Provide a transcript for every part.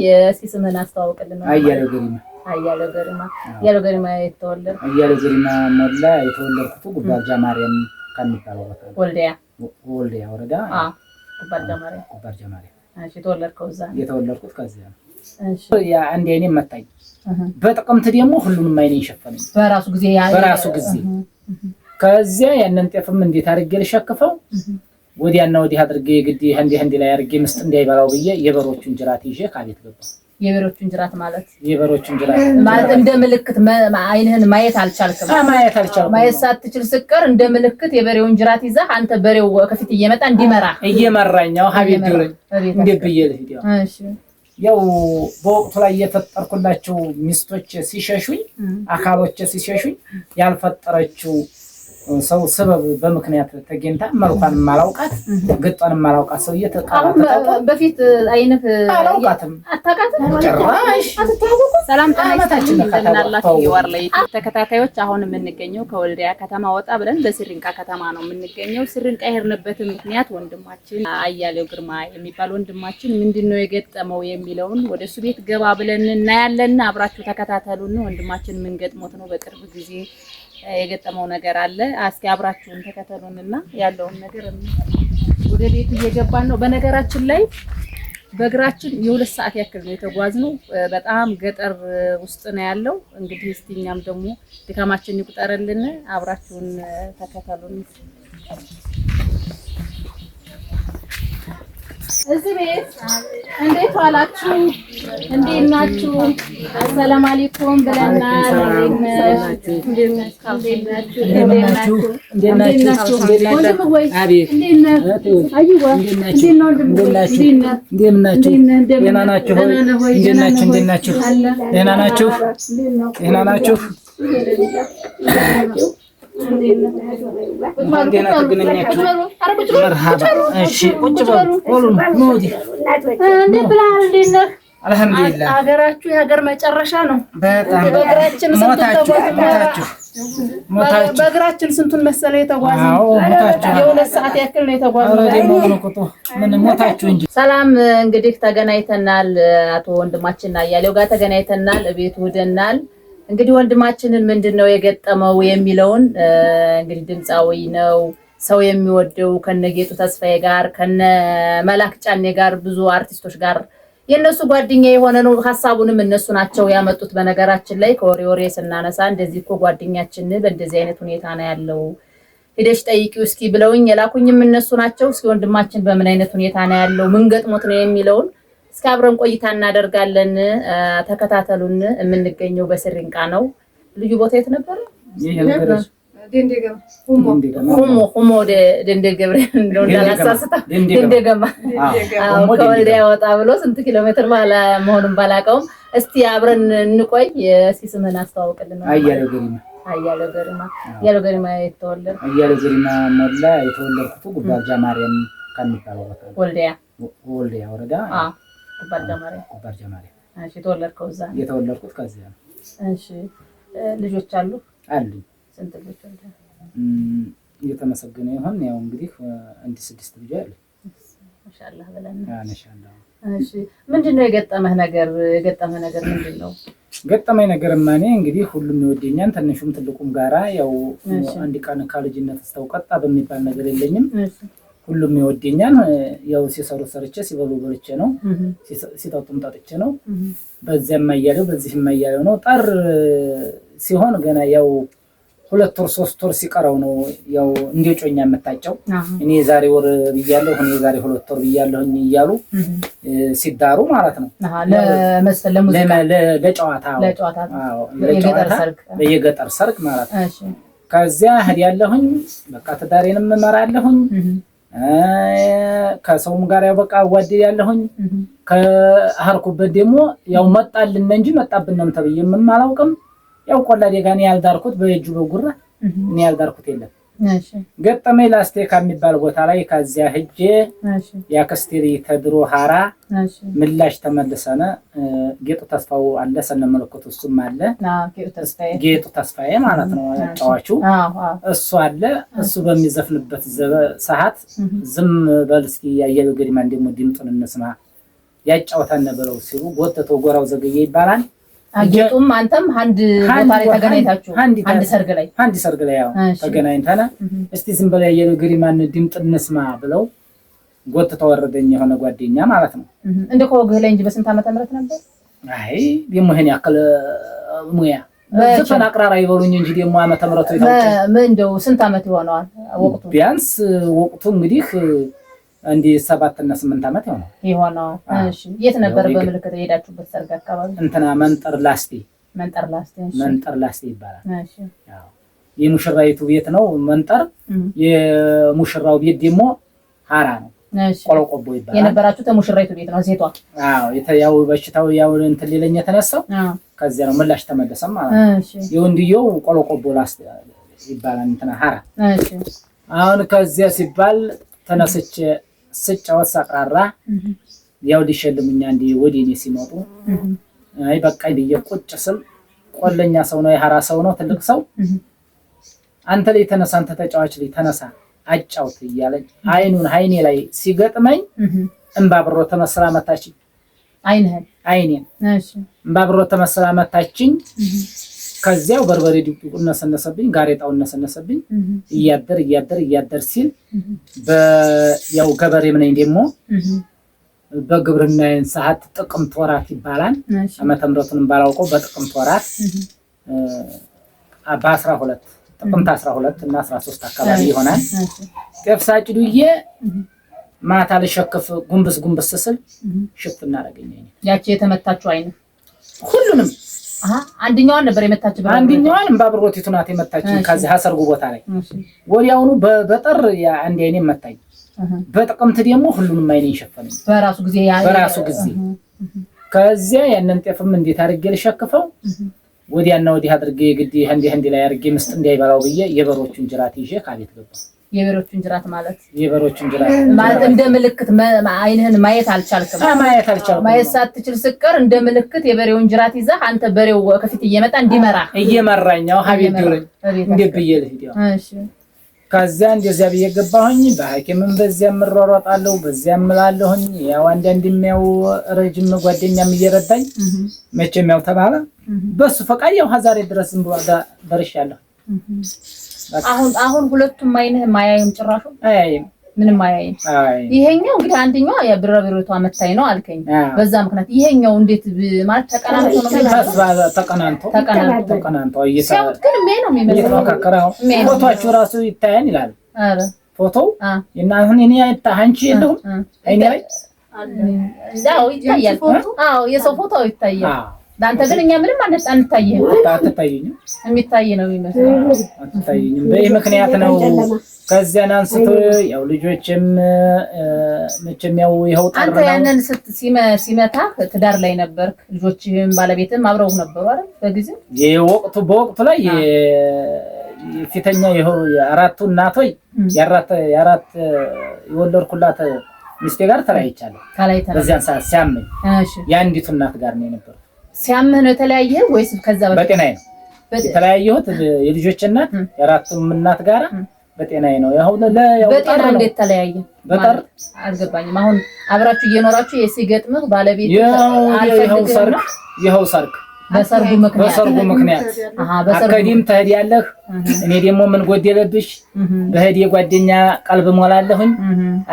የእስኪ ስምህን አስተዋውቅልን። አያሌው ገሪማ የተወለደ ገሪማ ሞላ የተወለድኩት ጉባርጃ ማርያም ከሚባለው ቦታ ወልዲያ ወረዳ ጉባርጃ ማርያም። እሺ የተወለድከው እዛ? የተወለድኩት ከዚያ ነው። እሺ ያ አንዴ አይኔን መታኝ። በጥቅምት ደግሞ ሁሉንም አይኔን ሸፈነኝ በራሱ ጊዜ ከዚያ ያንን ጤፍም እንዴት አድርጌ ልሸክፈው ወዲያና ወዲህ አድርጌ ግዲ እንዴ ላይ አድርጌ ምስጥ እንዳይበላው ብዬ የበሮቹን ጅራት ይዤ ካቤት ገባሁ። የበሮቹን ጅራት ማለት እንደ ምልክት አይንህን ማየት አልቻልክም? ማየት ሳትችል ስቀር እንደ ምልክት የበሬውን ጅራት ይዘህ አንተ በሬው ከፊት እየመጣ እየመራኛው ሀቤት ድረኝ እንደ ብዬ ልሂድ። እሺ ያው በወቅቱ ላይ የፈጠርኩላቸው ሚስቶች ሲሸሹኝ አካሎች ሲሸሹኝ ያልፈጠረችው ሰው ሰበብ በመክንያት ተገንታ መልኳን ማላውቃት ግጣን ማላውቃት ሰው እየተቃወተ በፊት አይነህ አላውቃትም አታውቃትም ጭራሽ ሰላም ተናይታችን እንደናላችሁ የዋርላይ ተከታታዮች አሁን የምንገኘው ከወልዲያ ከተማ ወጣ ብለን በስሪንቃ ከተማ ነው የምንገኘው። ስሪንቃ የሄድንበት ምክንያት ወንድማችን አያሌው ግርማ የሚባል ወንድማችን ምንድነው የገጠመው የሚለውን ወደሱ ቤት ገባ ብለን እናያለን። አብራችሁ ተከታተሉን። ወንድማችን ምን ገጥሞት ነው በቅርብ ጊዜ የገጠመው ነገር አለ። እስኪ አብራችሁን ተከታተሉንና ያለውን ነገር ወደ ቤት እየገባን ነው። በነገራችን ላይ በእግራችን የ2 ሰዓት ያክል ነው የተጓዝነው። በጣም ገጠር ውስጥ ነው ያለው። እንግዲህ እስቲ እኛም ደግሞ ድካማችን ይቁጠርልን። አብራችሁን ተከታተሉን። እዚህ ቤት እንዴት ዋላችሁ? እንዴት ናችሁ? ሰላም አለይኩም ብለናል። አልሐምዱሊላህ ሀገራችሁ የሀገር መጨረሻ ነው። በጣም በእግራችን ስንቱን መሰለ የተጓዝነው። የ2 ሰዓት ያክል ነው የተጓዝነው። ሰላም እንግዲህ ተገናኝተናል። አቶ ወንድማችን አያሌው ጋር ተገናኝተናል። ቤቱ ሄደናል። እንግዲህ ወንድማችንን ምንድነው የገጠመው የሚለውን እንግዲህ ድምጻዊ ነው ሰው የሚወደው ከነጌጡ ተስፋዬ ጋር ከነ መላክ ጫኔ ጋር ብዙ አርቲስቶች ጋር የነሱ ጓደኛ የሆነ ነው። ሐሳቡንም እነሱ ናቸው ያመጡት። በነገራችን ላይ ከወሬ ስናነሳ እንደዚህ እኮ ጓደኛችን በእንደዚህ አይነት ሁኔታ ነው ያለው ሄደሽ ጠይቂው እስኪ ብለውኝ የላኩኝም እነሱ ናቸው። እስኪ ወንድማችን በምን አይነት ሁኔታ ነው ያለው ምን ገጥሞት ነው የሚለውን እስኪ አብረን ቆይታ እናደርጋለን። ተከታተሉን። የምንገኘው በስሪንቃ ነው። ልዩ ቦታ የት ነበር? ሁሞ ደንደገብረ እንደው እንዳላሳስታ ደንደገማ ከወልዲያ ወጣ ብሎ ስንት ኪሎ ሜትር ባላ መሆኑን ባላቀውም እስቲ አብረን እንቆይ። እስኪ ስምህን አስተዋውቅልን። አያሌው ገሪማ የተወለደ ሞላ የተወለድኩት ጉባርጃ ማርያም ከሚባለው ቦታ ወልዲያ ወረዳ ጉባርጃ ማርያም። እሺ የተወለድከው እዛ? የተወለድኩት ከዚያ ነው። እሺ ልጆች አሉ? አሉኝ። ስንት ልጆች አሉ? እየተመሰገነ ይሁን። ያው እንግዲህ 6 ልጅ አሉ። ማሻአላህ ብለን ማሻአላህ። እሺ ምንድነው የገጠመህ ነገር? ምንድነው ገጠመኝ ነገር? ማኔ እንግዲህ ሁሉም ይወደኛል ትንሹም ትልቁም ጋራ ያው አንድ ቀን ካልጅነት አስተውቀጣ በሚባል ነገር የለኝም። ሁሉም ይወደኛል። ያው ሲሰሩ ሰርቼ ሲበሉ በልቼ ነው ሲጠጡም ጠጥቼ ነው። በዚያም ማያለው በዚህም ማያለው ነው። ጠር ሲሆን ገና ያው 2 ወር 3 ወር ሲቀረው ነው ያው እንዲጮኛ መታጨው። እኔ ዛሬ ወር ብያለሁ እኔ ዛሬ 2 ወር ብያለሁኝ እያሉ ሲዳሩ ማለት ነው። ለመስለ ለሙዚቃ ለጨዋታ የገጠር ሰርግ ማለት ነው። እሺ ከዚያ ሄዳለሁኝ በቃ ትዳሬንም እመራለሁኝ። ከሰውም ጋር ያው በቃ አዋደያለሁኝ። ከአርኩበት ደግሞ ያው መጣልን እንጂ መጣብንም ተብዬ ምንም አላውቅም። ያው ቆላ ደጋኔ ያልዳርኩት በእጁ በጉራ እኔ ያልዳርኩት የለም። እሺ ገጠመኝ ላስቴካ የሚባል ቦታ ላይ ከዚያ ሄጄ ያከስቴሪ ተድሮ ሃራ ምላሽ ተመለሰነ። ጌጡ ተስፋው አለ ሰነመለከቱ እሱም አለ። ጌጡ ተስፋዬ ማለት ነው ጫዋቹ እሱ አለ። እሱ በሚዘፍንበት ሰዓት ዝም በል እስኪ አያሌው ገሪማ እንደሞ ድምጡን እንስማ ያጫውታን ነበረው ሲሉ ጎተተው ጎራው ዘገየ ይባላል። አጌጡም አንተም አንድ ቦታ ላይ ተገናኝታችሁ አንድ ሰርግ ላይ ያው ተገናኝተና እስቲ ዝም በላይ የግሪማን ድምጥ እንስማ ብለው ጎተተው ወረደኝ የሆነ ጓደኛ ማለት ነው። እንደ ኮግህ ላይ እንጂ በስንት ዓመተ ምህረት ነበር? አይ ደሞ ይሄን ያክል ሙያ ዘፈን አቅራራ ይበሉኝ እንጂ ደሞ ዓመተ ምህረቱ ይታወቃል። ምን እንደው ስንት ዓመት ይሆነዋል ወቅቱ? ቢያንስ ወቅቱ እንግዲህ እንዴ 7 እና 8 ዓመት ይሆነዋል። እሺ የት ነበር በመልከተ ሄዳችሁበት ሰርግ አካባቢ? እንትና መንጠር ላስቲ ይባላል። እሺ ያው የሙሽራይቱ ቤት ነው መንጠር፣ የሙሽራው ቤት ደግሞ ሐራ ነው። እሺ ቆሎቆቦ ይባላል። የነበራችሁ ተሙሽራይቱ ቤት ነው ሴቷ? አዎ ያው በሽታው ያው እንትን ሊለኝ ተነሳው ከዚያ ነው ምላሽ ተመለሰም ማለት ነው። እሺ የወንድየው ቆሎቆቦ ላስቲ ይባላል እንትና ሐራ። እሺ አሁን ከዚያ ሲባል ተነስቼ ስጫወት ሳቅራራ ያው ሊሸልሙኛ እንዲ ወዲኔ ሲመጡ አይ በቃ ቁጭ ስል ቆለኛ ሰው ነው የሐራ ሰው ነው ትልቅ ሰው አንተ ላይ ተነሳ አንተ ተጫዋች ላይ ተነሳ አጫውት እያለኝ አይኔ ላይ ሲገጥመኝ እንባብሮ ተመስላ መታችኝ። አይኔን እሺ እንባብሮ ተመስላ መታችኝ። ከዚያው በርበሬ ዲቁ ነሰነሰብኝ፣ ጋሬጣው ነሰነሰብኝ። እያደር ሲል በያው ገበሬም ነኝ ደሞ በግብርና ሰዓት ጥቅምት ወራት ይባላል። ዓመተ ምህረቱን ባላውቀው በጥቅምት ወራት በ12 ጥቅምት 12 እና 13 አካባቢ ይሆናል። ጤፍ ሳጭዱዬ ማታ ለሸከፍ ጉንብስ ስል ሽፍና አረገኝ። ያቺ የተመታችሁ አይነ ሁሉንም አንደኛዋን ነበር የመታችሁ? አንደኛዋን እንባብሮቲቱ ናት የመታችኝ። ከዚህ አሰርጉ ቦታ ላይ ወዲያውኑ በጥር አንድ አይኔ መታኝ። በጥቅምት ደግሞ ሁሉንም አይኔን ሸፈነኝ በራሱ ጊዜ። ከዚያ ያንን ጤፍም እንዴት አድርጌ ልሸክፈው ወዲያና ወዲህ አድርጌ ግዲ እንዲ ላይ አድርጌ ምስጥ እንዳይበላው ብዬ የበሮቹን ጅራት ይዤ ካቤት ገባሁ። የበሮቹን ጅራት ማለት እንደ ምልክት አይንህን ማየት አልቻልክም? ማየት ሳትችል ስቀር እንደ ምልክት የበሬውን ጅራት ይዘህ አንተ በሬው ከፊት እየመጣ እየመራኛው ሀቤት ይውረኝ እንደ ብዬ ልሂድ። እሺ ከዚያ እንደዚያ ብዬ ገባሁኝ። በሐኪምም በዚያ ምሯሯጣለሁ በዚያ እምላለሁኝ። ያው አንዳንድ የሚያው ረጅም ጓደኛም እየረዳኝ መቼም ያው ተባለ በሱ ፈቃድ ያው ዛሬ ድረስ ዝም ብሎ ደርሻለሁ። አሁን ሁለቱም አይንህ ማያዩም? ጭራሹ አያይም፣ ምንም አያይም። ይሄኛው እንግዲህ አንደኛው የብረብሮቷ መታይ ነው አልከኝ። በዛ ምክንያት ይሄኛው እንዴት ማለት ተቀናንቶ ነው? ተቀናንቶ እየሳውት ግን ምን ነው የሚመስለው? ፎቶአችሁ ራሱ ይታያል ይላል። አረ ፎቶው እና አሁን እኔ አንቺ የለውም አይኔ ላይ አዎ ይታያል። አዎ የሰው ፎቶ ይታያል። ዳንተ ግን እኛ ምንም አንታየም። አትታየኝም? የሚታይ ነው የሚመስለው። አትታየኝም። በዚህ ምክንያት ነው ከዚያን አንስቶ ያው ልጆችም መቼም ያው ይኸው ጠራ። አንተ ያንን ሲመታ ትዳር ላይ ነበርክ? ልጆችህም ባለቤትም አብረው ነበሩ አይደል? በጊዜው በወቅቱ ላይ የፊተኛ ይኸው የአራቱ እናቶይ የአራት የወለድኩላት ሚስቴ ጋር ተለያይቻለሁ። በዚያን ሰዓት ሲያመኝ የአንዲቱ እናት ጋር ነው የነበረው። ሲያምህ ነው የተለያየ ወይስ ከዛ በጤናዬ ነው የተለያየሁት? የልጆች እናት የአራቱም እናት ጋር በጤናዬ ነው። ያው በጤና እንዴት ተለያየ? በጠር አልገባኝም። አሁን አብራችሁ እየኖራችሁ የሲገጥምህ ባለቤት ይኸው ሰርግ በሰርጉ ምክንያት አከዲም ትሄዳለህ። እኔ ደግሞ ምን ጎደለብሽ በህዴ ጓደኛ ቀልብ ሞላለሁኝ።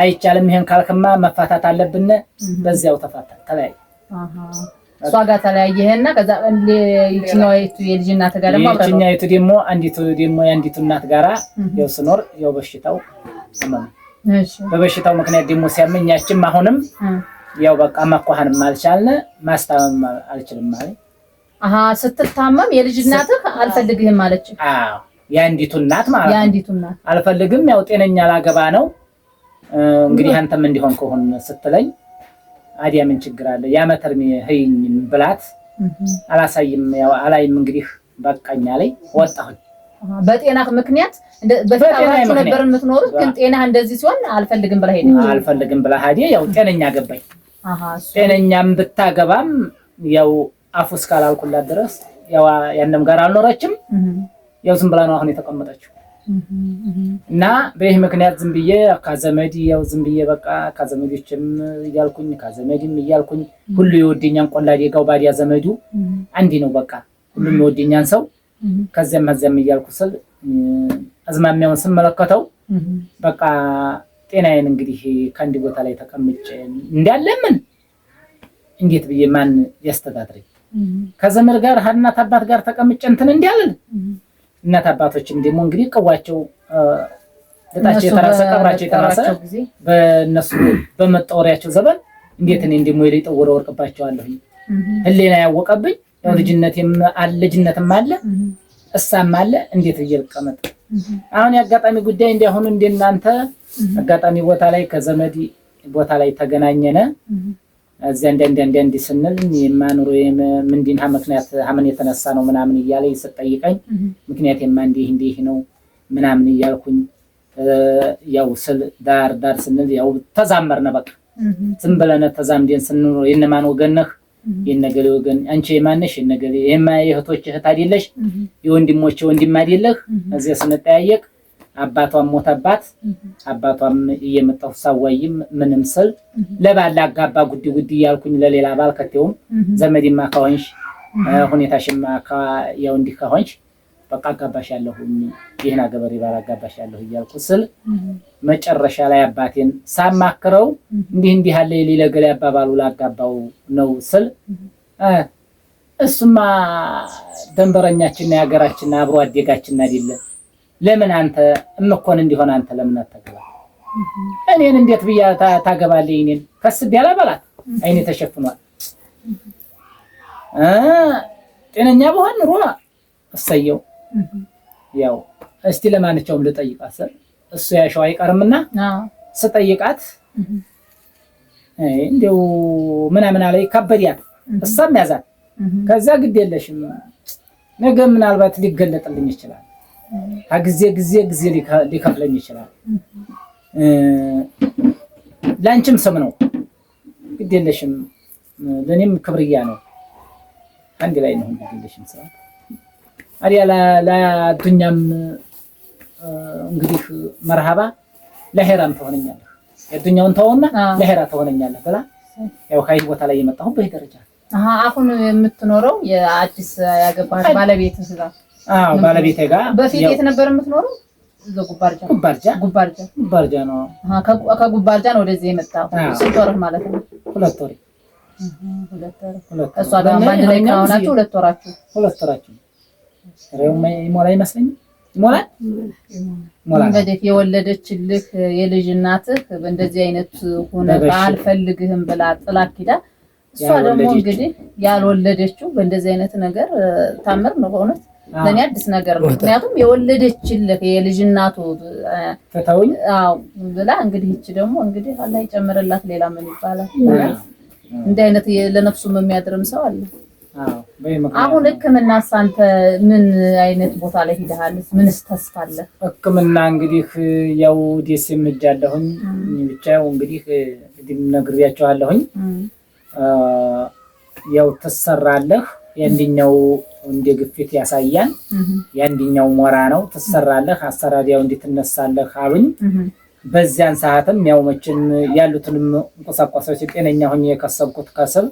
አይቻልም ይሄን ካልከማ መፋታት አለብን። በዚያው ተለያየ። እሷ ጋር ተለያየህና ከዛ ይችኛይቱ የልጅ እናት ጋር ደግሞ አብረው ይችኛይቱ ደግሞ አንዲቱ ደግሞ የአንዲቱ እናት ጋራ ያው ስኖር ያው በሽታው አመመ። እሺ በበሽታው ምክንያት ደግሞ ሲያመኛችም አሁንም ያው በቃ መኳሃንም አልቻልነ ማስታመም አልችልም ማለት ስትታመም የልጅ እናትህ አልፈልግህም አለች? አዎ የአንዲቱ እናት ማለት የአንዲቱ እናት አልፈልግም ያው ጤነኛ ላገባ ነው እንግዲህ አንተም እንዲሆን ከሆነ ስትለኝ አዲያ ምን ችግር አለ ያመተርሚ ህይኝ ብላት አላሳይም ያው አላይም እንግዲህ በቃኛ ላይ ወጣሁ። በጤናህ ምክንያት በፈታችሁ ነበር የምትኖሩት ግን ጤናህ እንደዚህ ሲሆን አልፈልግም ብላ ሄደ። ያው ጤነኛ ገባኝ። ጤነኛም ብታገባም ያው አፉስ ካላልኩላት ድረስ ያው ያንንም ጋር አልኖረችም። ያው ዝም ብላ ነው አሁን የተቀመጠችው። እና በዚህ ምክንያት ዝም ብዬ ከዘመድ ያው ዝም ብዬ በቃ ከዘመዶችም እያልኩኝ ከዘመድም እያልኩኝ ሁሉ የወደኛን ቆላ ዴጋው ባዲያ ዘመዱ አንዲ ነው በቃ ሁሉ የወደኛን ሰው ከዘም እያልኩ ስል አዝማሚያውን ስመለከተው በቃ ጤናዬን እንግዲህ ከአንድ ቦታ ላይ ተቀምጬ እንዳለምን እንዴት ብዬ ማን ያስተዳድረኝ ከዘመድ ጋር እናት አባት ጋር ተቀምጬ እንትን እንዲያለን እናት አባቶችም ደግሞ እንግዲህ ቀዋቸው ለታቸው የተራሰ ቀብራቸው የተራሰ በእነሱ በመጣወሪያቸው ዘበን እንዴት እኔ እንደሞ ይጠወረ ወርቅባቸዋለሁ ህሊና ያወቀብኝ ያው ልጅነትም አለ እሳም አለ እንዴት ይልቀመጥ አሁን ያጋጣሚ ጉዳይ እንዲያሆኑ እንደናንተ አጋጣሚ ቦታ ላይ ከዘመድ ቦታ ላይ ተገናኘነ እዚያ እንደ ስንል የማኑሮ ምንድን ምክንያት ሀምን የተነሳ ነው ምናምን እያለ ይሰጠይቀኝ ምክንያት እንዲህ ነው ምናምን እያልኩኝ ያው ስል ዳር ስንል ያው ተዛመርነ በቃ ዝም ብለን ተዛምደን ስንኖር የነማን ወገን ነህ የነገሌ ወገን አንቺ የማነሽ የነገሌ የማይህቶች እህት አይደለሽ የወንድሞች ወንድም አይደለህ እዚያ ስንጠያየቅ አባቷም ሞተባት አባቷም እየመጣው ሳዋይም ምንም ስል ለባላ አጋባ ጉድ ያልኩኝ ለሌላ ባል ከተውም ዘመድማ ካወንሽ ሁኔታሽማ ያው እንዲህ ካወንሽ በቃ አጋባሻለሁ ይሄን አገበሪ ባል አጋባሻለሁ እያልኩ ስል መጨረሻ ላይ አባቴን ሳማክረው እንዲህ ያለ ሊለገለ አባባሉ ላጋባው ነው ስል እሱማ ደንበረኛችን ያገራችን አብሮ አደጋችን አይደለ ለምን አንተ እመኮን እንዲሆን አንተ ለምን አታገባ እኔን እንዴት ብያ ታገባለኝ እኔን ከስብ ያለ በላት አይኔ ተሸፍኗል ጤነኛ በሆን ኑሮ እሰየው ያው እስቲ ለማንኛውም ልጠይቃት እሱ ያሻው አይቀርምና ስጠይቃት እንደው ምናምን አለይ ከበዲያት እሷም ያዛት ከዛ ግድ የለሽም ነገ ምናልባት ሊገለጥልኝ ይችላል ጊዜ ሊከፍለኝ ይችላል ላንቺም ስም ነው ግድ የለሽም ለኔም ክብርያ ነው አንድ ላይ ነው ግድ የለሽም ሰው አሪያ ለዱንያም እንግዲህ መርሃባ ለሄራም ተሆነኛለህ የዱንያውን ተወውና ለሄራ ተሆነኛለህ ብላ ያው ካይ ቦታ ላይ የመጣሁ በደረጃ አሁን የምትኖረው የአዲስ ያገባህ ባለቤት ጋር ባለቤቴ ጋር በፊት የት ነበር የምትኖረው ጉባርጃ ነው ከጉባርጃ ነው ወደዚህ የመጣው ስንት ወርህ ማለት ነው 2 ወር እሷ ጋር ባንድ ላይ ካሆናችሁ 2 ወራችሁ ሞላ ይመስለኝ ሞላ እንግዲህ የወለደችልህ የልጅ እናትህ በእንደዚህ አይነት ሆነ አልፈልግህም ብላ ጥላክ ሄዳ እሷ ደግሞ እንግዲህ ያልወለደችው በእንደዚህ አይነት ነገር ታምር ነው በእውነት ለኔ አዲስ ነገር ነው ምክንያቱም የወለደችልህ የልጅ እናቱ ተታውኝ ብላ እንግዲህ እቺ ደግሞ እንግዲህ አላህ ይጨምርላት ሌላ ምን ይባላል እንደ አይነት ለነፍሱም የሚያድርም ሰው አለ አሁን ህክምና ሳንተ ምን አይነት ቦታ ላይ ሄደሃል ምንስ ተስፋ አለ ህክምና እንግዲህ ያው ዲስ የምጃለሁኝ ብቻው እንግዲህ ነግሬያቸዋለሁኝ ያው ተሰራለህ ያንዲኛው እንደ ግፊት ያሳያል ያንዲኛው ሞራ ነው ተሰራለህ አሰራዲያው እንድትነሳለህ አሉኝ በዚያን ሰዓትም ያው መችን ያሉትንም እንቆሳቆሶች ጤነኛ ሆኜ የከሰብኩት ከስብ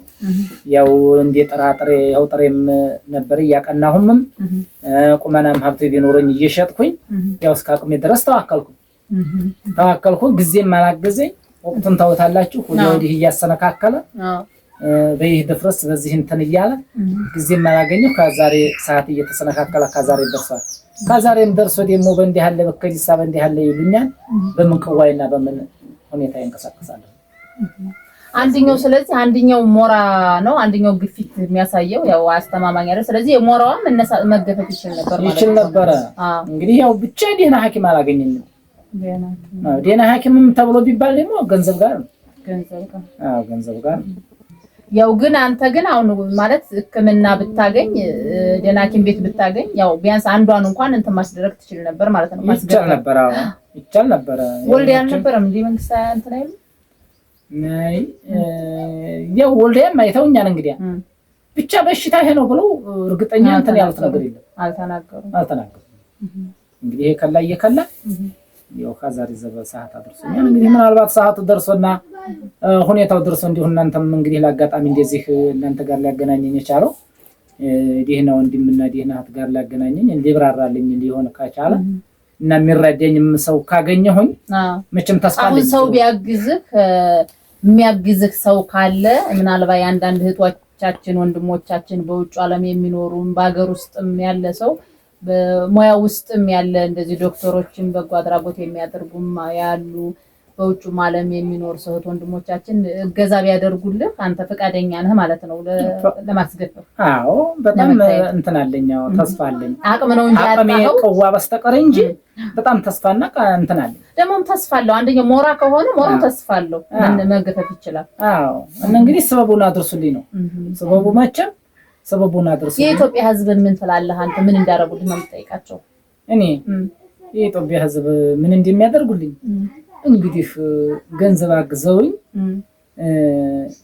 ያው እንደ ጥራጥሬ ያው ጥሬም ነበር ያቀናሁም ቁመናም ሀብቴ ቢኖርኝ እየሸጥኩኝ ያው እስከ አቅሜ ድረስ ተዋከልኩ ጊዜም አላገዘኝ ወቅቱን ታውታላችሁ ወዲህ እያሰነካከለ በይህ ድፍረስ በዚህ እንትን ይያለ ጊዜም አላገኘው ከዛሬ ሰዓት እየተሰነካከለ ከዛሬ ደርሷል ከዛሬም ደርሶ ደግሞ በእንዲህ ያለ በከዲሳ በእንዲህ ያለ ይሉኛል በምን ቀዋይና በምን ሁኔታ ይንቀሳቀሳል አንደኛው ስለዚህ አንደኛው ሞራ ነው አንደኛው ግፊት የሚያሳየው ያው አስተማማኝ አይደል ስለዚህ የሞራውም መገፈት ይችላል ነበር ማለት ነው ነበር እንግዲህ ያው ብቻ ደህና ሐኪም አላገኘኝም ደህና ሐኪምም ተብሎ ቢባል ደግሞ ገንዘብ ጋር ገንዘብ ጋር ያው ግን አንተ ግን አሁን ማለት ህክምና ብታገኝ ደህና ሐኪም ቤት ብታገኝ ያው ቢያንስ አንዷን እንኳን እንት ማስደረግ ትችል ነበር ማለት ነው ይቻል ነበር ወልድ ያልነበረም እንዴ መንግስት እንት ላይ ናይ ያው ወልደም አይተውኛል እንግዲህ ብቻ በሽታ ይሄ ነው ብለው እርግጠኛ እንትን ያሉት ነገር የለም አልተናገሩም እንግዲህ ከላ እየከላ ያው ከዛሬ ሰዓት አድርሶኛል። እንግዲህ ምናልባት ሰዓቱ ደርሶና ሁኔታው ደርሶ እንዲሁ እናንተም እንግዲህ ለአጋጣሚ እንደዚህ እናንተ ጋር ሊያገናኘኝ የቻለው ዲህና ወንድምና ዲህና እህት ጋር ሊያገናኘኝ እንዲብራራልኝ ሊሆን ከቻለ እና የሚረዳኝም ሰው ካገኘሁኝ መቼም ተስፋ አለኝ። አሁን ሰው ቢያግዝህ የሚያግዝህ ሰው ካለ ምናልባት አንዳንድ እህቶቻችን ወንድሞቻችን በውጭ ዓለም የሚኖሩም በአገር ውስጥም ያለ ሰው በሙያ ውስጥም ያለ እንደዚህ ዶክተሮችን በጎ አድራጎት የሚያደርጉም ያሉ በውጭም ዓለም የሚኖር ሰው ወንድሞቻችን እገዛ ቢያደርጉልህ አንተ ፈቃደኛ ነህ ማለት ነው ለማስገፈፍ? አዎ በጣም እንትን አለኝ፣ ተስፋ አለኝ። አቅም ነው እንጂ አቅሜ ቀዋ በስተቀር እንጂ በጣም ተስፋና እንትን አለኝ። ደግሞም ተስፋ አለው። አንደኛው ሞራ ከሆነ ሞራ ተስፋ አለው፣ መገፈፍ ይችላል። አዎ እና እንግዲህ ሰበቡን አድርሱልኝ ነው ሰበቡ መቼም ሰበቡን አድርሱ። የኢትዮጵያ ሕዝብን ምን ትላለህ አንተ? ምን እንዳደረጉልኝ ነው የምጠይቃቸው እኔ። የኢትዮጵያ ሕዝብ ምን እንደሚያደርጉልኝ እንግዲህ ገንዘብ አግዘውኝ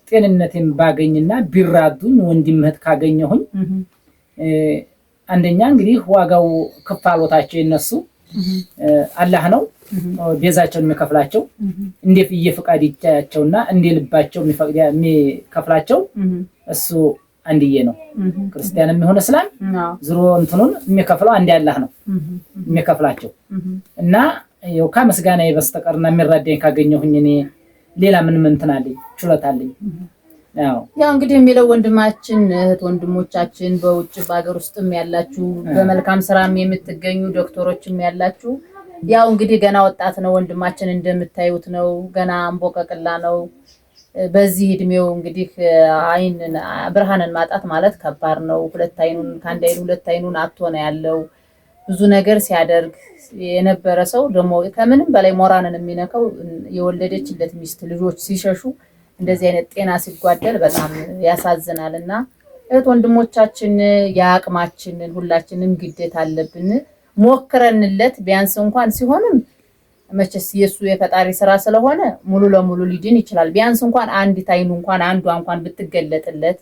ጤንነቴን ባገኝና ቢራዱኝ ወንድም እህት ካገኘሁኝ አንደኛ እንግዲህ ዋጋው ክፋሎታቸው የነሱ አላህ ነው ቤዛቸውን የሚከፍላቸው እንደ ፍቃድ ይቻያቸውና እንደ ልባቸው የሚከፍላቸው እሱ አንድዬ ነው። ክርስቲያንም ይሁን እስላም ዝሮ እንትኑን የሚከፍለው አንድ አላህ ነው የሚከፍላቸው እና ያው ከምስጋና በስተቀርና የሚራዳኝ ካገኘሁኝ እኔ ሌላ ምን እንትን አለኝ ችሎታ አለኝ። ያው እንግዲህ የሚለው ወንድማችን እህት ወንድሞቻችን በውጭ በአገር ውስጥም ያላችሁ በመልካም ስራም የምትገኙ ዶክተሮችም ያላችሁ ያው እንግዲህ ገና ወጣት ነው ወንድማችን እንደምታዩት ነው። ገና አንቦቀቅላ ነው። በዚህ እድሜው እንግዲህ አይንን ብርሃንን ማጣት ማለት ከባድ ነው። ሁለት አይኑን ከአንድ አይኑ ሁለት አይኑን አጥቶ ነው ያለው። ብዙ ነገር ሲያደርግ የነበረ ሰው ደግሞ ከምንም በላይ ሞራንን የሚነካው የወለደችለት ሚስት ልጆች ሲሸሹ እንደዚህ አይነት ጤና ሲጓደል በጣም ያሳዝናልና እህት ወንድሞቻችን ያቅማችንን ሁላችንም ግዴታ አለብን ሞክረንለት ቢያንስ እንኳን ሲሆንም መቼስ የሱ የፈጣሪ ስራ ስለሆነ ሙሉ ለሙሉ ሊድን ይችላል። ቢያንስ እንኳን አንዲት አይኑ እንኳን አንዷ እንኳን ብትገለጥለት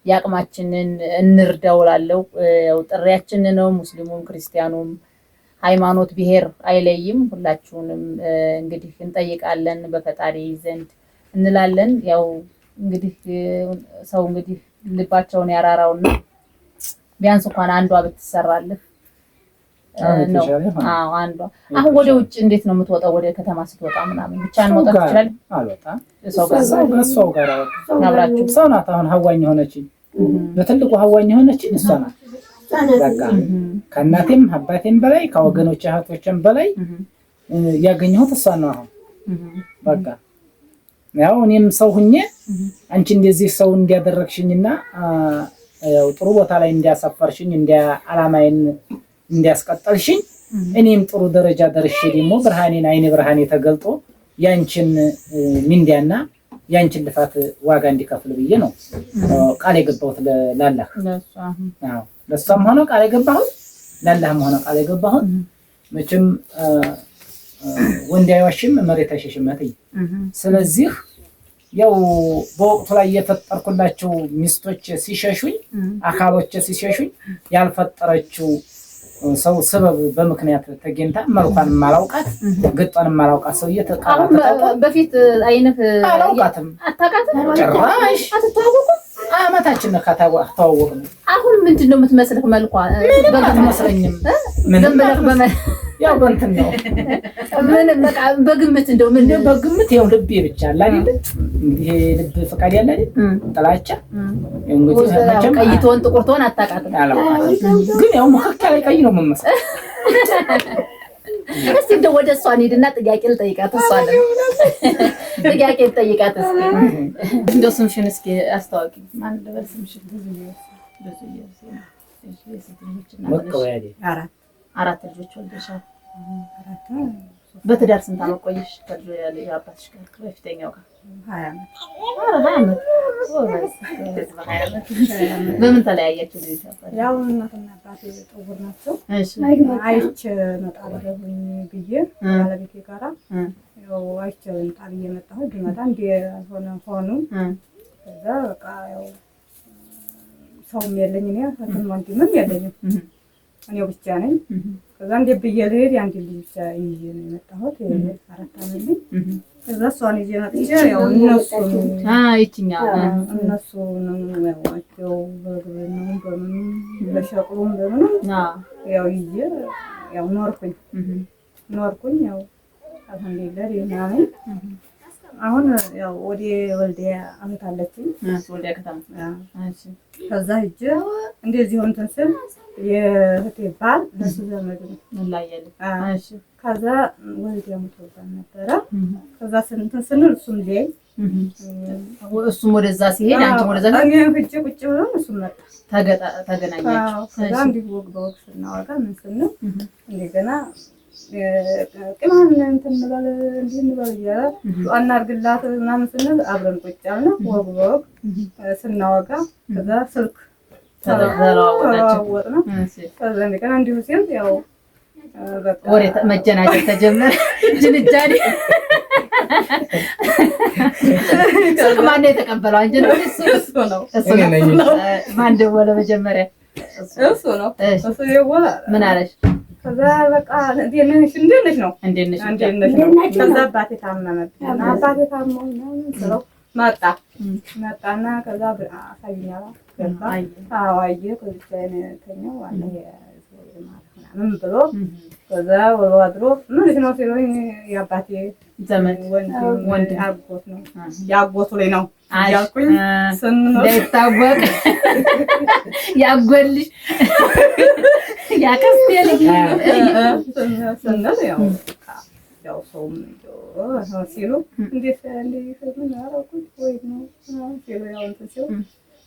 ያቅማችንን እንርዳውላለው። ያው ጥሪያችን ነው። ሙስሊሙም ክርስቲያኑም ሃይማኖት ብሔር አይለይም። ሁላችሁንም እንግዲህ እንጠይቃለን በፈጣሪ ዘንድ እንላለን። ያው እንግዲህ ሰው እንግዲህ ልባቸውን ያራራውና ቢያንስ እንኳን አንዷ ብትሰራልህ ነው። አዎ አንዷ። አሁን ወደ ውጭ እንዴት ነው የምትወጣው? ወደ ከተማ ስትወጣ ምናምን ብቻን መውጣት ይችላል? አልወጣም። ሰው ጋር አብራችሁ ሰው ናት። አሁን ሀዋኝ ሆነችኝ፣ በትልቁ ሀዋኝ ሆነችኝ እሷ ናት። በቃ ከእናቴም አባቴም በላይ ከወገኖች እህቶችም በላይ ያገኘሁት እሷ ነው። አሁን በቃ ያው እኔም ሰው ሁኜ አንቺ እንደዚህ ሰው እንዲያደረግሽኝና ያው ጥሩ ቦታ ላይ እንዲያሰፈርሽኝ አላማዬን እንዲያስቀጠልሽኝ እኔም ጥሩ ደረጃ ደርሼ ደግሞ አይኔ ብርሃኔ ተገልጦ ያንቺን ሚንዲያና ያንቺን ልፋት ዋጋ እንዲከፍል ብዬ ነው ቃል የገባሁት ለአላህ። አዎ ለሷም ሆነ ቃል የገባሁት ለአላህም ሆነ ቃል የገባሁት መቼም ወንድ አይዋሽም መሬት አይሸሽም። ስለዚህ ያው በወቅቱ ላይ የፈጠርኩላቸው ሚስቶች ሲሸሹኝ አካሎች ሲሸሹኝ ያልፈጠረችው ሰው ሰበብ በምክንያት ተገኝታ መልኳን ማላውቃት ገጧን ማላውቃት ሰው እየተቃረጠ በፊት አይነት አላውቃትም አታውቃትም ጭራሽ አትተዋወቁም። አመታችን ከተዋወቅን አሁን ምንድነው የምትመስልህ መልኳ? በግምትመስለኝም ምን ያው በእንትን ነው ምን በቃ በግምት እንደው ምን በግምት ያው ልቤ ብቻ አለ አይደል? እንግዲህ ልብ ፈቃድ ያለ አይደል? ጥላቻ እንግዲህ መቼም ቀይቶን ጥቁርቶን አታውቃትም። ግን ያው መካከል ላይ ቀይ ነው የምመስለው። እስቲ እንደው ወደ እሷ እንሂድና ጥያቄ ልጠይቃት። እሷ አለ ጥያቄ ልጠይቃት። እስኪ እንደው ስምሽን እስኪ አስተዋውቂ። ማን ልበል ስምሽን? አራት ልጆች ወልደሻል። በትዳር ስንት ዓመት ቆየሽ? ከአባትሽ ጋር በፊተኛው ጋር 20 ዓመት። በምን ተለያያችሁ? ያው እናትና አባቴ ጥውር ናቸው። አይቼ እመጣለሁኝ ብዬ ባለቤቴ ጋራ ያው አይቼ ልምጣ ብዬ መጣሁ። ቢመጣ እንደሆነ ሆኑ። ከዛ በቃ ያው ሰውም የለኝ እኔ ወንድምም የለኝም። እኔው ብቻ ነኝ። ከዛ እንዴት ብዬ ልሄድ ያን ልጅ ብቻ ይዤ ነው የመጣሁት 4 ዓመት ልጅ ከዛ እሷን ይዤ መጥቼ ያው እነሱ ነው በግብርናው በምንም በሸቅሉም በምንም ያው ይዤ ያው ኖርኩኝ ያው አልሐምዱሊላህ ደህና ነኝ። አሁን ያው ወደ ወልዲያ አመት አለችኝ ወልዲያ ከተማ እሺ ከዛ ሂጅ እንደዚህ እንትን ስል የእህቴ ባል ለሱ ዘመድ እንላያለን እሺ ከዛ ወልዲያ ሞቶባል ነበረ ከዛ ስንል እሱም ላይ እሱም ወደዛ ሲሄድ አንቺም ወደዛ እኔ ሂጅ ቁጭ ብሎ እሱም መጣ ተገናኛችሁ ከዛ እንዲህ ወግ ስናወጋ ምን ስንል እንደገና ቅማን እንትን እንበል እንዲህ እንበል እያለ አናርግላት ምናምን ስንል አብረን ቁጭ አልን ወግ ስናወጋ ከዛ ስልክ ተለዋወጥን ከዛ እንደገና እንዲሁ ሲል ያው በቃ ወሬ መጀናጀት ተጀመረ ጅንጃኔ ስልክ ማን ነው የተቀበለው አንቺ ነው እሱ ነው ማን ደወለ መጀመሪያ እሱ ነው እሱ ደወለ ምን አለሽ ከዛ በቃ እንዴት ነው ከዛ አባቴ ታመመብኝ አባቴ ታመመ ነው መጣና ከዛ አሳይኛላ ገባ አዋየ ከልጅ ተኛው አለ ምን ብሎ ከዛ ወድሮ ምን ነው ሲሉኝ የአባቴ ዘመድ ወንድ አጎት ነው ያጎቱ ላይ ነው ያልኩኝ እንዳይታወቅ ያጎልሽ ያከስቴ ልጅ ያው ሰውም ሲሉ እንዴት ምን አደረኩት ወይ ነው ሲሉ ያው እንትን ሲሉ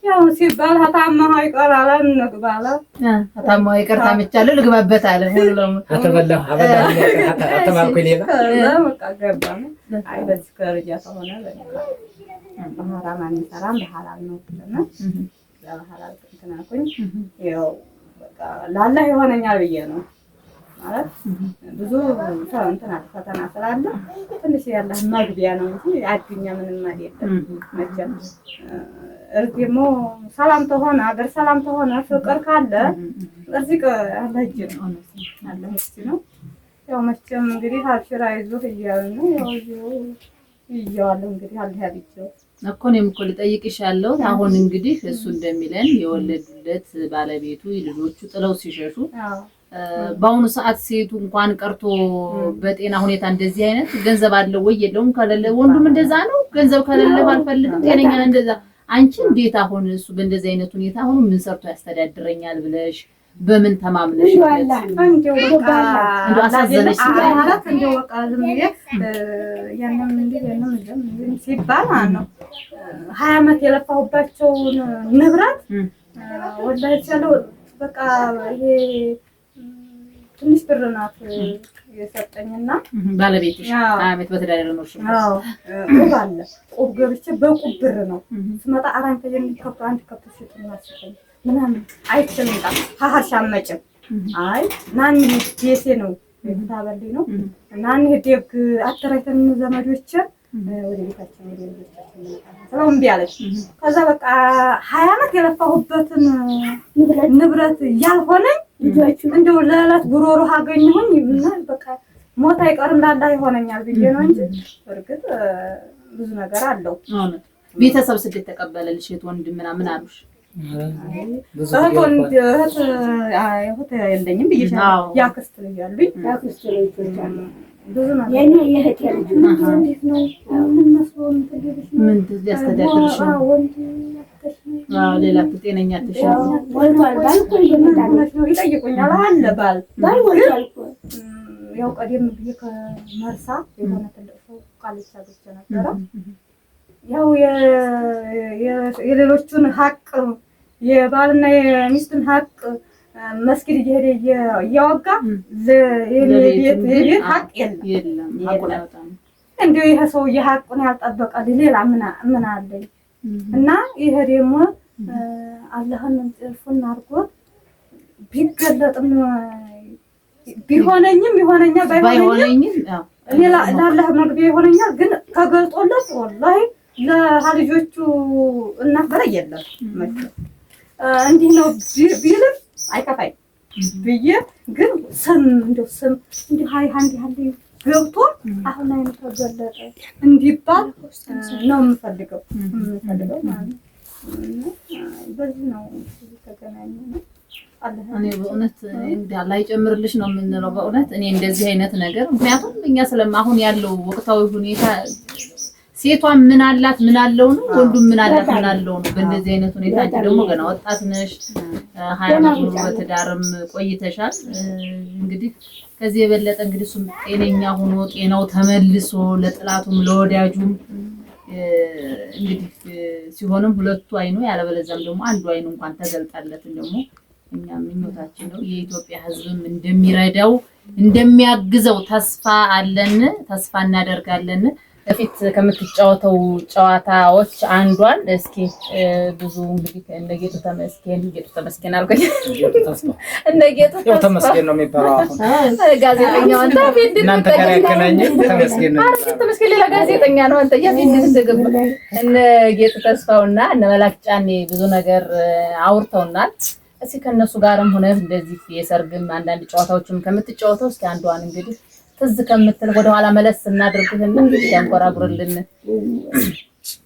ያው ሲባል ታማው ይቀራል እንግባላ ታማው ይቀር ታምቻለሁ ልግባበት አለ ሁሉ ለምን አተበላሁ አተማልኩኝ ሌላ በቃ ገባን አይ በዚህ ከርጃ ተሆነ በሐራም አንሰራም በሐላል ነው እና በሐላል ተናኩኝ ያው በቃ ላላህ ይሆነኛል ብዬ ነው ማለት ብዙ ፈተና ስላለ ትንሽ ያለ መግቢያ ነው እንጂ አድኛ ምንም አይደለም መቼም እርግሞ ሰላም ተሆነ አገር ሰላም ተሆነ ፍቅር ካለ እርዚቅ አላህ እጅ ነው አላህ እጅ ነው ያው መቼም እንግዲህ አብሽራ ይዞህ እያልን ነው ያው ይያዋል እንግዲህ አላህ ያብቸው እኮ እኔም እኮ ልጠይቅሻለሁ አሁን እንግዲህ እሱ እንደሚለን የወለዱለት ባለቤቱ ልጆቹ ጥለው ሲሸሹ በአሁኑ ሰዓት ሴቱ እንኳን ቀርቶ በጤና ሁኔታ እንደዚህ አይነት ገንዘብ አለው ወይ የለውም ካለለ ወንዱም እንደዛ ነው ገንዘብ ካለለ ባልፈልግም ጤነኛ እንደዛ አንቺ እንዴት አሁን እሱ በእንደዚህ አይነት ሁኔታ አሁን ምን ሰርቶ ያስተዳድረኛል ብለሽ በምን ተማምነሽ እንደው አሳዘነሽ ማለት እንደው በቃ ዝም ብዬ ያንንም እንደም ሲባል ነው 20 ዓመት የለፋሁባቸው ንብረት ወላሂ ያለው በቃ ይሄ ትንሽ ብር ናት የሰጠኝና ባለቤትሽ አመት በተዳደረ ነው እሺ አዎ ቁብ አለ ቁብ ገብቼ በቁብ ብር ነው ስመጣ አራንተ የሚከፍቱ አንድ ከፍቶ ሲጥናስኝ ምናምን አይተምጣ ሀሀሻ መጨም አይ ናን ዲኤሴ ነው ታበልኝ ነው ናን ሄደግ አተራይተን ዘመዶች ወደ ቤታችን ወደ ልጆቻችን ሰላም ቢያለሽ ከዛ በቃ 20 ዓመት የለፋሁበትን ንብረት ያልሆነኝ ልጆቹ እንደው ለላት ጉሮሮ አገኘሁኝ እና በቃ ሞት አይቀርም ላላ ይሆነኛል ብዬ ነው እንጂ እርግጥ ብዙ ነገር አለው ቤተሰብ ስደት ተቀበለልሽ ወንድም ምናምን አሉሽ እህት የለኝም ብዬሻለሁ ያክስት ልጅ አሉኝ ያክስት ልጅ ብዙ ነገር የኔ የእህቴ ልጅ እንዴት ነው ምን መስሎን ተገበሽ ምን ያስተዳድርሽ ሌላ ጤነኛ ተሻለ ወልቷል ባልኩ ነው ይጠይቁኛል አለ ባል ወልቷል ያው ቀደም ብዬ ከመርሳ የሆነ ትልቅ ሰው ቃልቻ ገጭ ነበረ ያው የሌሎቹን ሀቅ የባልና የሚስትን ሀቅ መስጊድ እየሄደ እያወጋ የቤት ሀቅ የለም እንደው ይሄ ሰው የሀቁን ያልጠበቀ ሌላ ምን አለኝ እና ይሄ ደግሞ አላህን ጥልፉን አድርጎ ቢገለጥም ቢሆነኝም ይሆነኛል ባይሆነኝም ሌላ ለአላህ መግቢያ ይሆነኛል ግን ተገልጦለት ወላሂ ለልጆቹ እናት በላይ የለም እንዲህ ነው ቢልም አይከፋይ ብዬ ግን ስም እንደው ስም እንዲህ ሃይ ሃንዲ ሃንዲ ገብቶ አሁን አይነት ተገለጠ እንዲባል ነው የምፈልገው ማለት ነው። በዚህ ነው ተገናኘን። እኔ በእውነት እንዳላ ይጨምርልሽ ነው የምንለው። በእውነት እኔ እንደዚህ አይነት ነገር ምክንያቱም እኛ አሁን ያለው ወቅታዊ ሁኔታ ሴቷም ምን አላት ምን አለው ነው፣ ወንዱም ምን አላት ምን አለው ነው። በእንደዚህ አይነት ሁኔታ ደግሞ ገና ወጣት ነሽ፣ 20 ዓመት ሙሉ በትዳርም ቆይተሻል። እንግዲህ ከዚህ የበለጠ እንግዲህ እሱም ጤነኛ ሆኖ ጤናው ተመልሶ ለጥላቱም ለወዳጁም እንግዲህ ሲሆንም ሁለቱ አይኑ ያለበለዚያም ደግሞ አንዱ አይኑ እንኳን ተገልጣለት ደግሞ እኛም ምኞታችን ነው። የኢትዮጵያ ሕዝብም እንደሚረዳው እንደሚያግዘው ተስፋ አለን፣ ተስፋ እናደርጋለን። በፊት ከምትጫወተው ጨዋታዎች አንዷን እስኪ ብዙ እንግዲህ እነጌጡ ተመስገን አልኩኝ። እነጌጡ ተመስገን ነው የሚባለው። አሁን ጋዜጠኛው አንተ ፊት እናንተ ጋር ያገናኘኝ ተመስገን ነው። ተመስገን ሌላ ጋዜጠኛ ነው። አንተ ያፊት እንደገባ እነጌጡ ተስፋውና እነ መላክ ጫኔ ብዙ ነገር አውርተውናል። እስኪ ከነሱ ጋርም ሆነ እንደዚህ የሰርግም አንዳንድ ጨዋታዎችም ከምትጫወተው እስኪ አንዷን እንግዲህ ትዝ ከምትል ወደ ኋላ መለስ እናድርግህና ያንቆራጉርልን።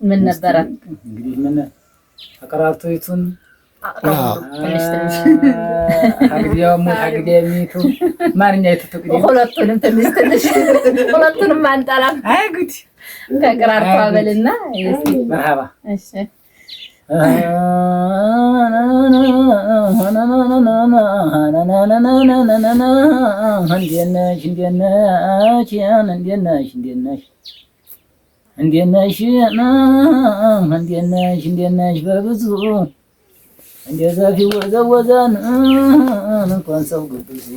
ምን ነበረ እንግዲህ ምን አቀራርቶይቱን ሀግዲያሚቱ ማንኛ የተተቁ ሁለቱንም ትንሽ ሁለቱንም አንጠላም። አይ ጉድ ከቀራርቶ አበልና መርሃባ እሺ እንዴነሽ በብዙ እንደዛፊ ወዘወዘን እንኳን ሰው ግብዙ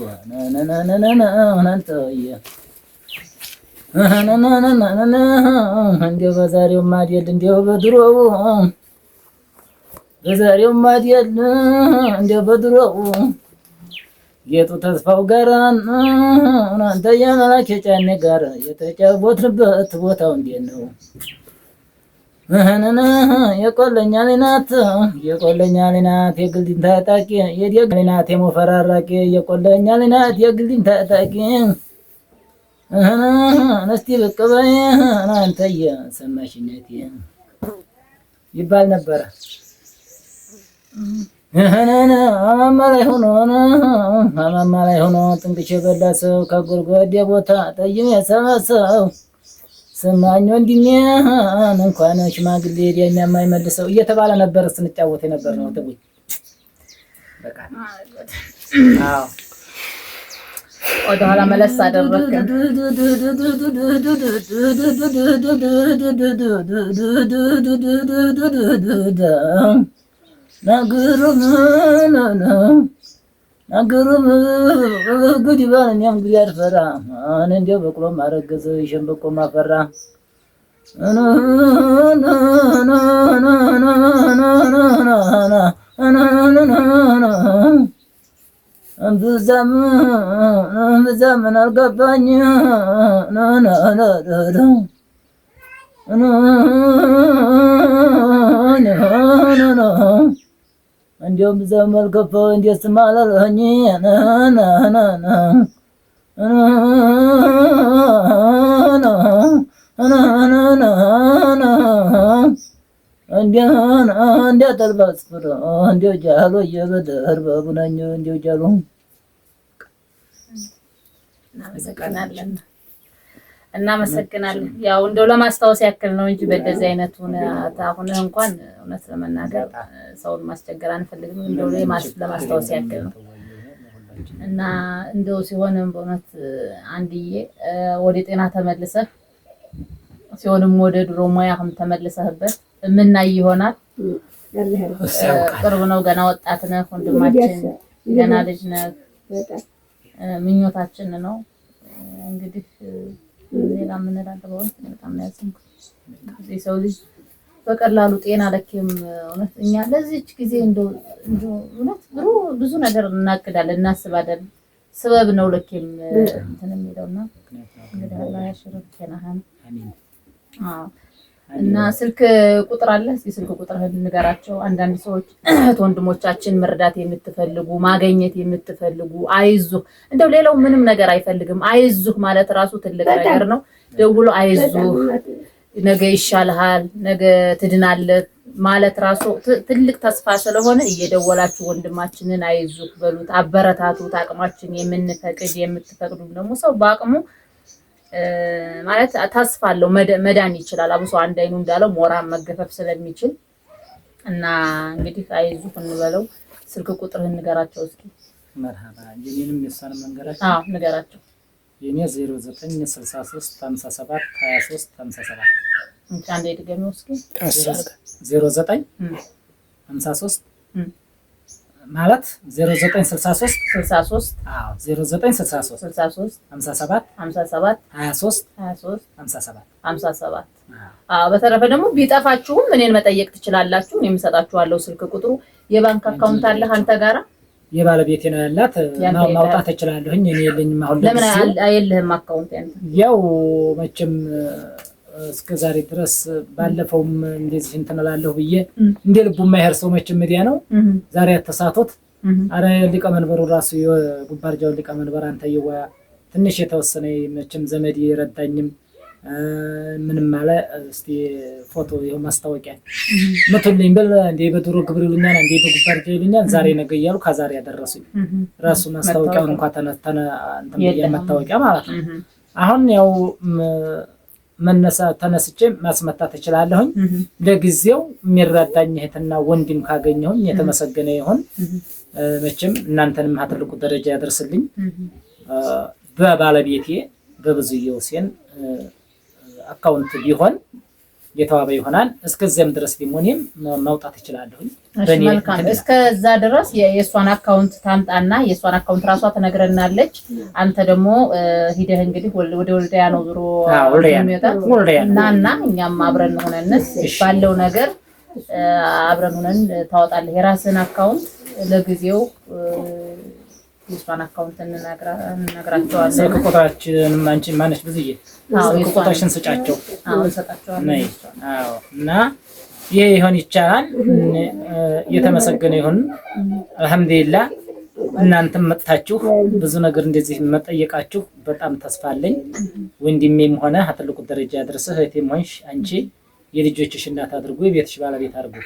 አንተየ እንደው በዛሬው ማዲል እንደው በድሮው በዛሬው ማዲል እንደው በድሮው ጌጡ ተስፋው ጋር አንተ የመላክ ጫኔ ጋር የተጫወትንበት ቦታው እንዴት ነው? የቆለኛ ልናት የግልዲን ታጣቂ የደግ ልናት የሞፈራራቂ የቆለኛ ልናት የግልዲን ታጣቂ እስቲ ብቅ በይ አንተየ ሰማሽነቴ ይባል ነበረ። አማማ ላይ ሆኖ ጥንቅሽ የበላ ሰው ከጎርጓዴ ቦታ ጠይም የሰበሰው ስማኝ ወንድሜ እንኳን ሽማግሌ ዲያኛ የማይመልሰው እየተባለ ነበር ስንጫወት የነበር ነው። ተጉኝ በቃ አዎ ወደ ኋላ መለስ አደረከ። ነገሩም ጉድ ይባል እኛም ጉድ ያልፈራ እንደው በቅሎ ማረገዘ ሸምበቆ ማፈራ እምብዛም አልገባኝ እንዲያውም ዘመል ከፋው እንዴት ማላለኝ እንዲያ ተልባስ ፍሮ እንዲያው ጃሎ የበደር በቡናኝ እንዲያው ጃሎ እናመሰግናለን። ያው እንደው ለማስታወስ ያክል ነው እንጂ በእንደዚህ አይነት ሁኔታ አሁን እንኳን እውነት ለመናገር ሰውን ማስቸገር አንፈልግም። እንደው ለማስታወስ ያክል ነው እና እንደው ሲሆንም በእውነት አንድዬ ወደ ጤና ተመልሰህ ሲሆንም ወደ ድሮ ሙያህም ተመልሰህበት የምናይ ይሆናል። ቅርብ ነው። ገና ወጣት ነህ ወንድማችን፣ ገና ልጅ ነህ። ምኞታችን ነው እንግዲህ ሌላ ምን እላለሁ። በጣም ነው ያዘንኩት። የሰው ልጅ በቀላሉ ጤና ለኪም እውነት እኛ ለዚህች ጊዜ እንደው እውነት ብዙ ነገር እናቅዳለን እናስባለን። ስበብ ነው ለኪም እንትን የሚለውና እንግዲህ አላህ ያሽረው ጤናህን። አሜን። እና ስልክ ቁጥር አለ። እስኪ ስልክ ቁጥርህን ንገራቸው። አንዳንድ ሰዎች ወንድሞቻችን መርዳት የምትፈልጉ ማግኘት የምትፈልጉ አይዙህ፣ እንደው ሌላው ምንም ነገር አይፈልግም። አይዙህ ማለት ራሱ ትልቅ ነገር ነው። ደውሎ አይዙህ፣ ነገ ይሻልሃል፣ ነገ ትድናለህ ማለት ራሱ ትልቅ ተስፋ ስለሆነ እየደወላችሁ ወንድማችንን አይዙህ በሉት፣ አበረታቱት። አቅማችን የምንፈቅድ የምትፈቅዱም ደግሞ ሰው በአቅሙ ማለት ተስፋ አለው መዳን ይችላል። አብሶ አንድ አይኑ እንዳለው ሞራን መገፈፍ ስለሚችል እና እንግዲህ አይዙህ እንበለው። ስልክ ቁጥርህን ንገራቸው እስኪ። መርሃባ የኔንም የሷንም መንገራቸው። አዎ ንገራቸው። የኔ 0963 57 23 57 እንዴ አንዴ ድገሚው እስኪ። 09 53 ማለት 0963 63 አዎ 0963 63 57 57 23 23 57 57 በተረፈ ደግሞ ቢጠፋችሁም እኔን መጠየቅ ትችላላችሁ። እኔም እሰጣችኋለሁ ስልክ ቁጥሩ። የባንክ አካውንት አለ አንተ ጋራ? የባለቤቴ ነው ያላት። ማውጣት እችላለሁኝ እኔ የለኝም። አሁን ለምን አይልህም አካውንት ያንተ? ያው መቼም እስከዛሬ ድረስ ባለፈውም እንደዚህ እንትን እላለሁ ብዬ እንደ ልቡ የማይሄድ ሰው መቼም ሚዲያ ነው። ዛሬ አተሳቶት አረ ሊቀመንበሩ ራሱ የጉባርጃው ሊቀመንበር አንተ ይወያ ትንሽ የተወሰነ መቼም ዘመድ ይረዳኝም ምንም ማለ እስቲ ፎቶ ይሄው ማስታወቂያ መቶልኝ በል እንደ በድሮ ግብር ይሉኛል እንደ በጉባርጃው ይሉኛል ዛሬ ነገ እያሉ ከዛሬ ያደረሱኝ ራሱ ማስታወቂያውን እንኳን ተነተነ እንትን የማታወቂያ ማለት ነው። አሁን ያው ተነስቼ ማስመታት እችላለሁኝ። ለጊዜው የሚረዳኝ እህትና ወንድም ካገኘሁኝ የተመሰገነ ይሁን። መቼም እናንተንም አትልቁ ደረጃ ያደርስልኝ። በባለቤቴ በብዙየው ሁሴን አካውንት ቢሆን የተዋበ ይሆናል። እስከዚያም ድረስ ሊሞኔም ማውጣት እችላለሁኝ። መልካም እስከዛ ድረስ የሷን አካውንት ታምጣና የሷን አካውንት ራሷ ተነግረናለች። አንተ ደግሞ ሂደህ እንግዲህ ወደ ወልዲያ ነው ዙሮ እና እኛም አብረን ሆነንስ ባለው ነገር አብረን ሆነን ታወጣለህ የራስን አካውንት። ለጊዜው የሷን አካውንት እንነግራቸዋለን። ስልክ ቁጥራችን አንቺ ማነሽ ብዙዬ ስልክ ቁጥርሽን ስጫቸው። እንሰጣቸዋለን። እና ይሄ ይሆን ይቻላል። የተመሰገነ ይሁን አልহামዱሊላህ። እናንተም መጥታችሁ ብዙ ነገር እንደዚህ መጠየቃችሁ በጣም ተስፋ አለኝ። ወንድሜም ሆነ አትልቁ ደረጃ ያድርስህ። እህቴም ሆንሽ አንቺ የልጆችሽ እናት አድርጎ የቤትሽ ባለቤት አድርጎ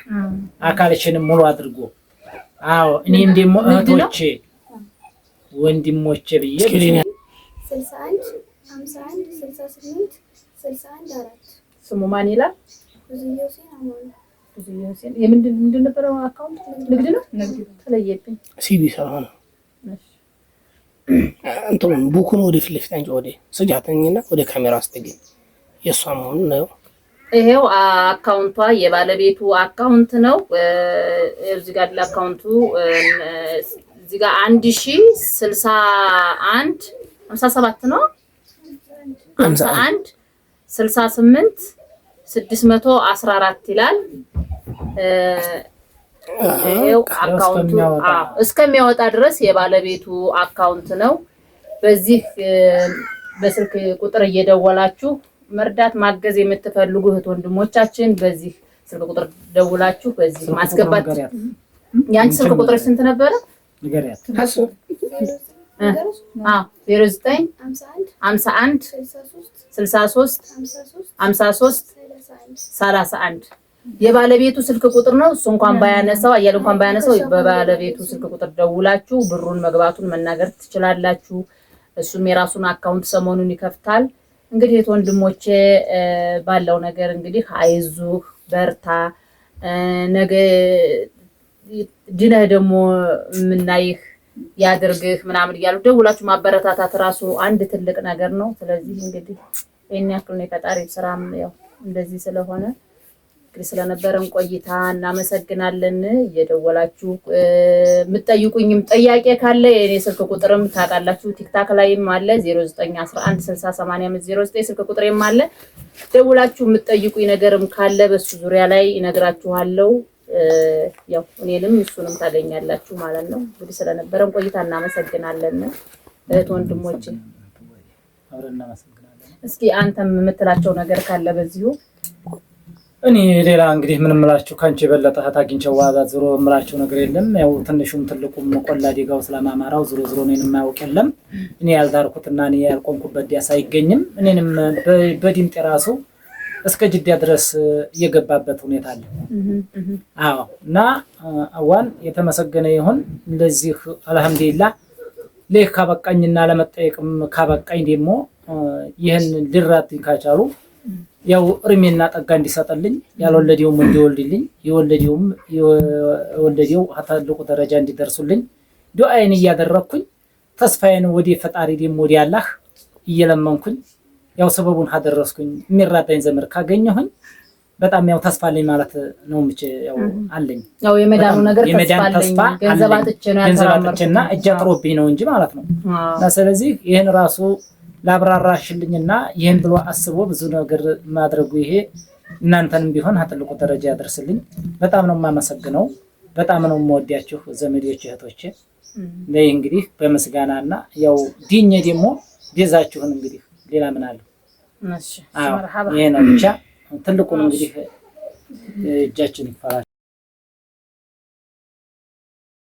አካልሽንም ሙሉ አድርጎ። አዎ እኔም ደግሞ እህቶቼ ወንድሞቼ ብዬ 61 51 68 61 4 ስሙ ማን ይላል? ብዙየው ሁሴን የምንድን ነበር አካውንት? ንግድ ነው። ንግድ ተለየብኝ። ሲቢ ሰራና እንትን ቡኩን ወደ ፊት ለፊት አንቺ ወደ ስጃተኝና ወደ ካሜራ አስጠግኝ። የሷ መሆኑን ነው። ይሄው አካውንቷ የባለቤቱ አካውንት ነው። እዚህ ጋር አካውንቱ እዚህ ጋር 1061 57 ነው 51 68 614 ይላል። ይሄው አካውንቱ እስከሚያወጣ ድረስ የባለቤቱ አካውንት ነው። በዚህ በስልክ ቁጥር እየደወላችሁ መርዳት ማገዝ የምትፈልጉ እህት ወንድሞቻችን በዚህ ስልክ ቁጥር ደውላችሁ በዚህ ማስገባት። ያንቺ ስልክ ቁጥር ስንት ነበረ? ንገሪያት። 09 51 63 53 31 የባለቤቱ ስልክ ቁጥር ነው። እሱ እንኳን ባያነሳው አያሌ እንኳን ባያነሳው በባለቤቱ ስልክ ቁጥር ደውላችሁ ብሩን መግባቱን መናገር ትችላላችሁ። እሱም የራሱን አካውንት ሰሞኑን ይከፍታል። እንግዲህ ወንድሞቼ ባለው ነገር እንግዲህ አይዙህ በርታ፣ ነገ ድነህ ደግሞ ምናይህ ያድርግህ ምናምን እያሉ ደውላችሁ ማበረታታት ራሱ አንድ ትልቅ ነገር ነው። ስለዚህ እንግዲህ የኛ ያክል ነው የፈጣሪ ስራም ያው እንደዚህ ስለሆነ እንግዲህ ስለነበረን ቆይታ እናመሰግናለን። እየደወላችሁ የምትጠይቁኝም ጥያቄ ካለ የኔ ስልክ ቁጥርም ታውቃላችሁ፣ ቲክታክ ላይም አለ 0911608509 ስልክ ቁጥሬም አለ። ደውላችሁ የምትጠይቁኝ ነገርም ካለ በሱ ዙሪያ ላይ እነግራችኋለሁ። ያው እኔንም እሱንም ታገኛላችሁ ማለት ነው። እንግዲህ ስለነበረን ቆይታ እናመሰግናለን እህት ወንድሞቼ። እስኪ አንተም የምትላቸው ነገር ካለ በዚሁ እኔ ሌላ እንግዲህ ምን እምላችሁ ካንቺ የበለጠ አግኝቼው ዋዛ ዞሮ እምላችሁ ነገር የለም። ያው ትንሹም ትልቁም ቆላ ዲጋው ስለማማራው ዞሮ እኔን የማያውቅ የለም። እኔ ያልዳርኩትና እኔ ያልቆምኩበት ዲያስ አይገኝም። እኔንም በዲምጤ ራሱ እስከ ጅዳ ድረስ የገባበት ሁኔታ አለ። አዎ እና አዋን የተመሰገነ ይሁን ለዚህ አልሐምዱሊላህ ለካ በቃኝና ለመጠየቅም ካበቃኝ ደግሞ ይሄን ሊራት ካቻሉ ያው እርሜና ጠጋ እንዲሰጥልኝ ያልወለደውም እንዲወልድልኝ የወለደው አታልቁ ደረጃ እንዲደርሱልኝ ዱአዬን እያደረኩኝ ተስፋዬን ወዲ ፈጣሪ ደም ወዲ አላህ እየለመንኩኝ ያው ሰበቡን አደረስኩኝ የሚራዳኝ ዘመር ካገኘሁኝ በጣም ያው ተስፋ አለኝ ማለት ነው። ያው አለኝ ያው የመዳኑ ነገር ተስፋ ገንዘባጥቼና እጅ አጥሮብኝ ነው እንጂ ማለት ነው። እና ስለዚህ ይሄን ራሱ ላብራራሽልኝና ይሄን ብሎ አስቦ ብዙ ነገር ማድረጉ ይሄ እናንተንም ቢሆን አጥልቁ ደረጃ ያደርስልኝ። በጣም ነው የማመሰግነው። በጣም ነው የምወዳችሁ ዘመዶቼ እህቶቼ። ለይ እንግዲህ በመስጋናና ያው ዲኜ ደግሞ ቤዛችሁን እንግዲህ ሌላ ምን አለ? እሺ መርሐባ ይሄ ነው ብቻ ትልቁን እንግዲህ እጃችን ይፈራል።